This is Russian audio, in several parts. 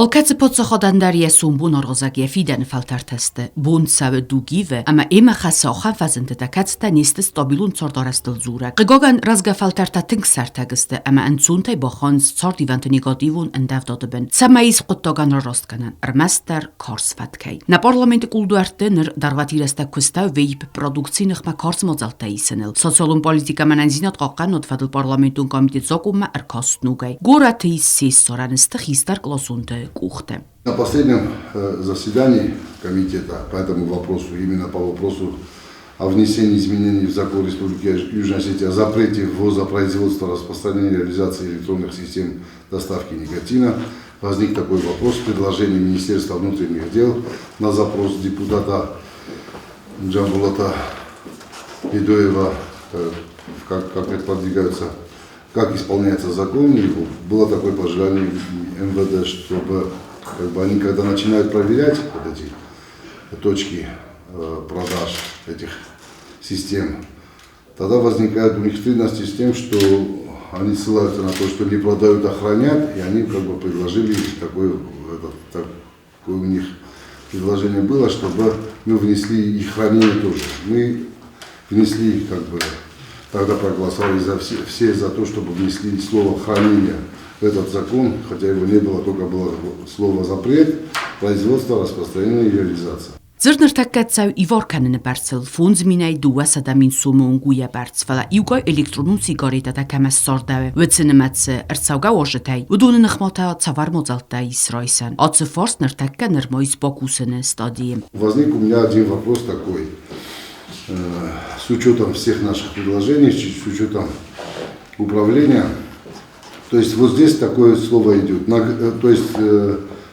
Alkatse potsachodan dar yesumbun orgozag yefiden faltarteste, buntsave dugive, ama ema khasa ochan fazente da katsta niste stabilun tsordorastel zura. Gegogan razga faltarta tinksartageste, ama anzuntai bochons tsordivante negativun endavdodeben. Samais quttogan rostkanan, armaster korsvatkei. Na parlamenti kulduartener darvatiresta questa veip produktsinych ma korsmozaltaisenel. Socialun politika mananzinat qoqqan notfadel parlamentun komitet zokuma arkostnugai. Gurati сессоранста хистар клосунте кухте. На последнем заседании комитета по этому вопросу, именно по вопросу о внесении изменений в закон Республики Южная Осетия о запрете ввоза, производства, распространения и реализации электронных систем доставки никотина, возник такой вопрос, предложение Министерства внутренних дел на запрос депутата Джамбулата Идоева, как это продвигается, как исполняется закон, и было такое пожелание МВД, чтобы они, когда начинают проверять вот эти точки продаж этих систем, тогда возникают у них трудности с тем, что они ссылаются на то, что не продают, а хранят, и они предложили такое у них предложение было, чтобы мы внесли и хранение тоже. Мы внесли тогда проголосовали все за то, чтобы внесли слово «хранение» в этот закон, хотя его не было, только было слово «запрет», производство, распространение и реализация. Ձրնրթակացավ իվորքանը նպարցել ֆունձ մինայ դուա սադամին սումուն գույա բարձվալա իուգայ էլեկտրոնուն սիգարետա դա կամաս սորդավը վծնմացը ըրցավգա օժտայ удуны нахмата цавар мозалтай Исройсан отцы форс ныртакка нырмойс бокусыны стадии. Возник у меня один вопрос такой. С учетом всех наших предложений, с учетом управления, то есть вот здесь такое слово идет, то есть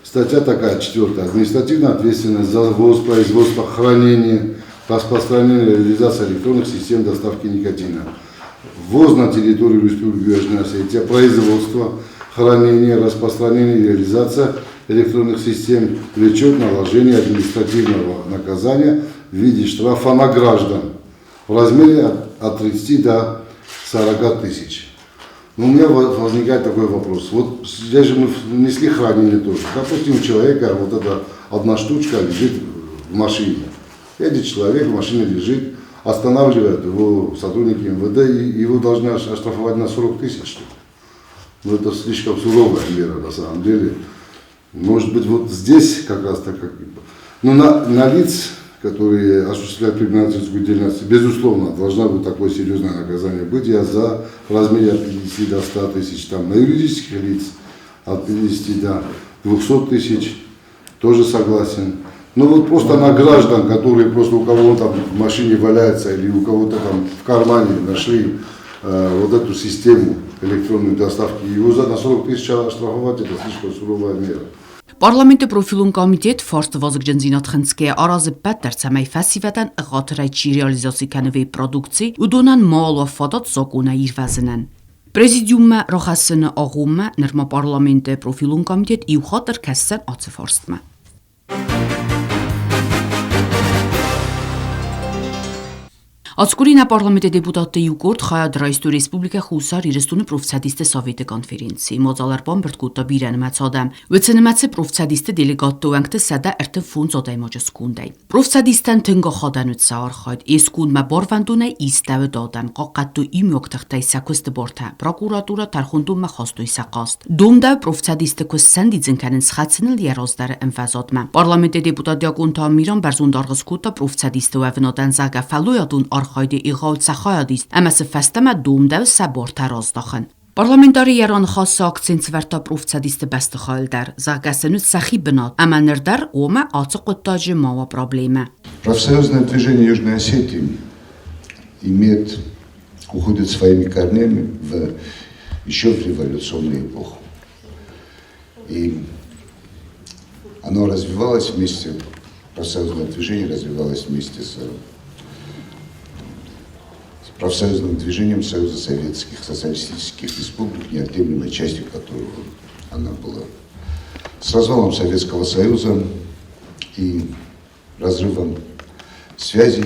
статья такая, 4. Административная ответственность за ввоз, производство, хранение, распространение, реализация электронных систем доставки никотина. Ввоз на территорию Республики Южная Осетия, производство, хранение, распространение, реализация электронных систем влечет наложение административного наказания в виде штрафа на граждан в размере от 30 до 40 тысяч. Но у меня возникает такой вопрос. Вот здесь же мы внесли хранение тоже. Допустим, у человека вот эта одна штучка лежит в машине. Едет человек, в машине лежит, останавливают его сотрудники МВД, и его должны оштрафовать на 40 тысяч. Но это слишком суровая мера на самом деле. Может быть, вот здесь как раз так как... Но на лиц, которые осуществляют криминалистическую деятельность, безусловно, должна быть такое серьезное наказание быть. Я за в размере от 50 до 100 тысяч, там, на юридических лиц от 50 до 200 тысяч, тоже согласен. Но вот просто на граждан, которые просто у кого там в машине валяется или у кого-то там в кармане нашли вот эту систему электронной доставки, его на 40 тысяч штрафовать, это слишком суровая мера. Parlamenti profilun komitet forst vozgjenzinat khanske arazı pattersamay fasivatan ghatraychi realizasi kanve produksi udonan mal ve fadat zakona irvazenen. Prezidiumma rohasını ağumma nırma parlamenti profilun komitet iu khatır kassen atsı forstma. Ացկուրի նա պարլամենտի դեպուտատը յուկորդ խայադրայստու ռեսպուբլիկա խուսար իրստունը պրովցադիստը սովետը կոնֆերենցի մոծալարբան բրդկուտա բիրան մացադամ վծնմացը պրովցադիստը դելեգատը ուանքտը սադա ըրտը ֆուն ծոդայ մոջը սկունդայ պրովցադիստան թնգո խոդանուց սավարխայդ եսկուն մա բորվանդունայ իստավը դոդամ qoqqattu իմյոկտղտայ սակուստը բորթա պրոկուրատուրա տարխունդում մա խոստույ սակաստ դումդա պրովցադիստը կուսսանդի ձնկանն սխացնլ երոզդարը ընվազոտմա պարլամենտի դեպուտատյակուն թամիրան բարձուն դարղսկուտա պրովցադիստը վավնոդան զագա ֆալույադուն Արխայդի իղալ ցախայադիստ ամասը ֆաստամա դումդավ սաբորտա ռոզդախն Parlamentari yaran khassa akcent verta provtsadisti bestixaldar загасенут сахи бнат аманердар ома ацыqottажы мава проблема. Профсоюзное движение Южной Осетии уходит своими корнями еще в революционную эпоху. И оно развивалось вместе, профсоюзное движение развивалось вместе с профсоюзным движением Союза Советских Социалистических Республик, неотъемлемой частью которого она была. С развалом Советского Союза и разрывом связей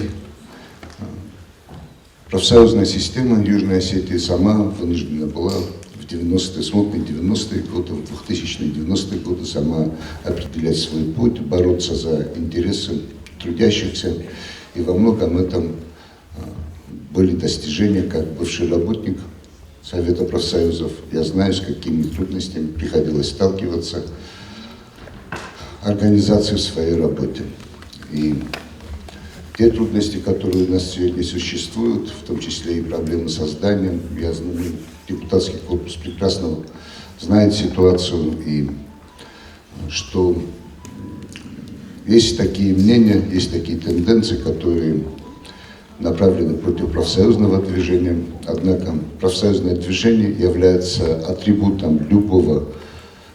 профсоюзная система Южной Осетии сама вынуждена была в 90-е, смутные 90-е годы, в 2000-е 90-е годы сама определять свой путь, бороться за интересы трудящихся. И во многом этом были достижения, как бывший работник Совета профсоюзов. Я знаю, с какими трудностями приходилось сталкиваться организации в своей работе. И те трудности, которые у нас сегодня существуют, в том числе и проблемы со зданием, я знаю, депутатский корпус прекрасно знает ситуацию, и что есть такие мнения, есть такие тенденции, которые направлены против профсоюзного движения. Однако профсоюзное движение является атрибутом любого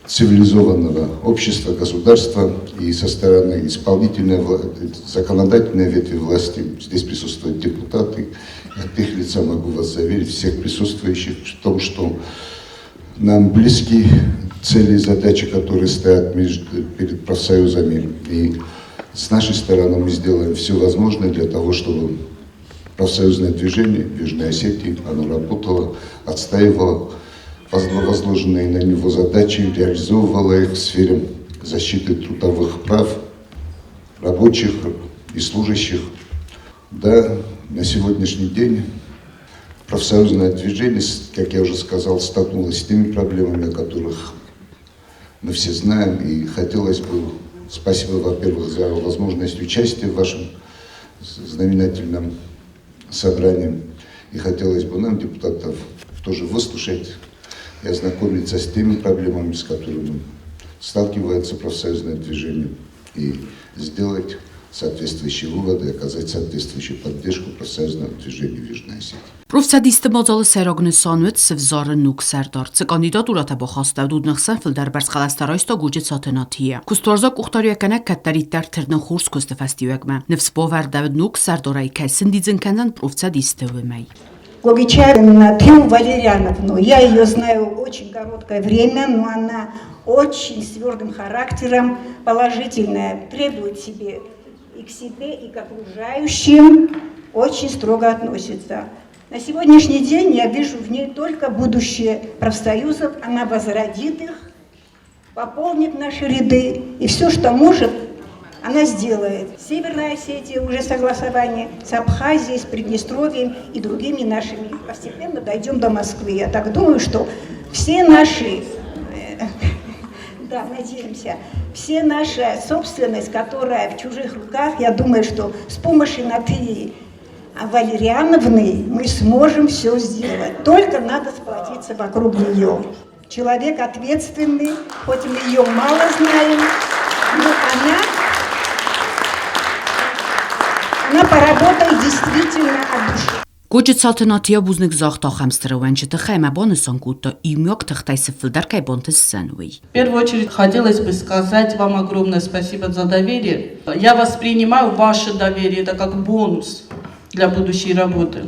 цивилизованного общества, государства, и со стороны исполнительной, законодательной ветви власти, здесь присутствуют депутаты, от их лица могу вас заверить, всех присутствующих, в том, что нам близки цели и задачи, которые стоят перед профсоюзами, и с нашей стороны мы сделаем все возможное для того, чтобы профсоюзное движение в Южной Осетии, оно работало, отстаивало возложенные на него задачи, реализовывала их в сфере защиты трудовых прав рабочих и служащих. Да, на сегодняшний день профсоюзное движение, как я уже сказал, столкнулось с теми проблемами, о которых мы все знаем, и хотелось бы, спасибо, во-первых, за возможность участия в вашем знаменательном собрании, и хотелось бы нам, депутатов, тоже выслушать и ознакомиться с теми проблемами, с которыми сталкивается профсоюзное движение, и сделать соответствующие выводы, оказать соответствующую поддержку профсоюзного движения в Южной Осетии. Պրոֆսադիստը մոծալը սերոգնսանուեց սվզարը նուք սերդարցը կանդիդատուրատը բոխաստավ դուդնխսան ֆիլդար բերսխալաստարայստո գուջի ցաթենաթիը Կուստորզա կուխտարիականա կատարիտար թերնը խուրս կուստեֆաստիուեկմը նվսպովար դավդ նուք սերդորայի քեսնդիձնքանան պրոֆսադիստը վեմայ Гогичарина Тему Валерьяновну. Я ее знаю очень короткое время, но она очень с твердым характером, положительная, требует себе и к себе, и к окружающим, очень строго относится. На сегодняшний день я вижу в ней только будущее профсоюзов, она возродит их, пополнит наши ряды, и все, что может, она сделает. Северная Осетия уже согласование с Абхазией, с Приднестровьем и другими нашими. Постепенно дойдем до Москвы. Я так думаю, что все наши, да, надеемся, все наша собственность, которая в чужих руках, я думаю, что с помощью Натальи Валерьяновны мы сможем все сделать. Только надо сплотиться вокруг нее. Человек ответственный, хоть мы ее мало знаем, но она поработает действительно от души. Գոջը ցաթենաթիա բուզնիկ զախտախեմ ստրովենչը տխայմա բոնսոն կուտը իմյոկ թղթայսը ֆիլդարկայ բոնտես սենուի В первую очередь хотелось бы сказать вам огромное спасибо за доверие. Я воспринимаю ваше доверие это как бонус для будущей работы.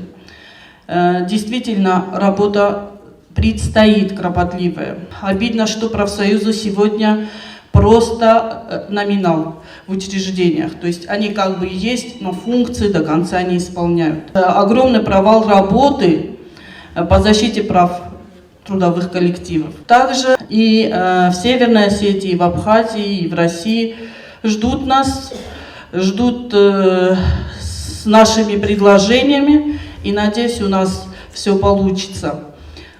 Действительно, работа предстоит кропотливая. Обидно, что профсоюзу сегодня просто номинал в учреждениях. То есть они как бы есть, но функции до конца не исполняют. Огромный провал работы по защите прав трудовых коллективов. Также и в Северной Осетии, и в Абхазии, и в России ждут нас, ждут с нашими предложениями, и надеюсь, у нас все получится.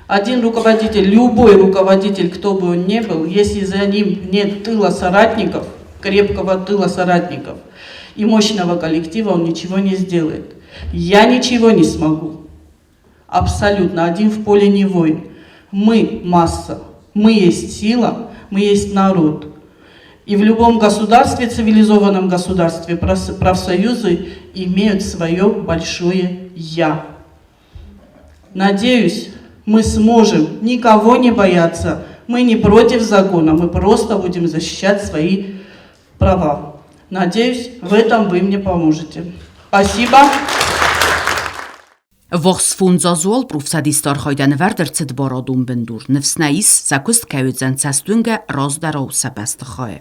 Один руководитель, любой руководитель, кто бы он ни был, если за ним нет тыла соратников, крепкого тыла соратников и мощного коллектива, он ничего не сделает. Я ничего не смогу. Абсолютно. Один в поле не воин. Мы масса. Мы есть сила, мы есть народ. И в любом государстве, цивилизованном государстве, профсоюзы имеют свое большое «я». Надеюсь, мы сможем никого не бояться. Мы не против закона, мы просто будем защищать свои права. Надеюсь, в этом вы мне поможете. Спасибо. Ողսֆուն զազուալ պրոֆսադիստար խայդանը վարդրցդ բարադում բնդուր նվսնայիս սակուստ կայուծան ցաստունգը ռոզդարով սապաստխայ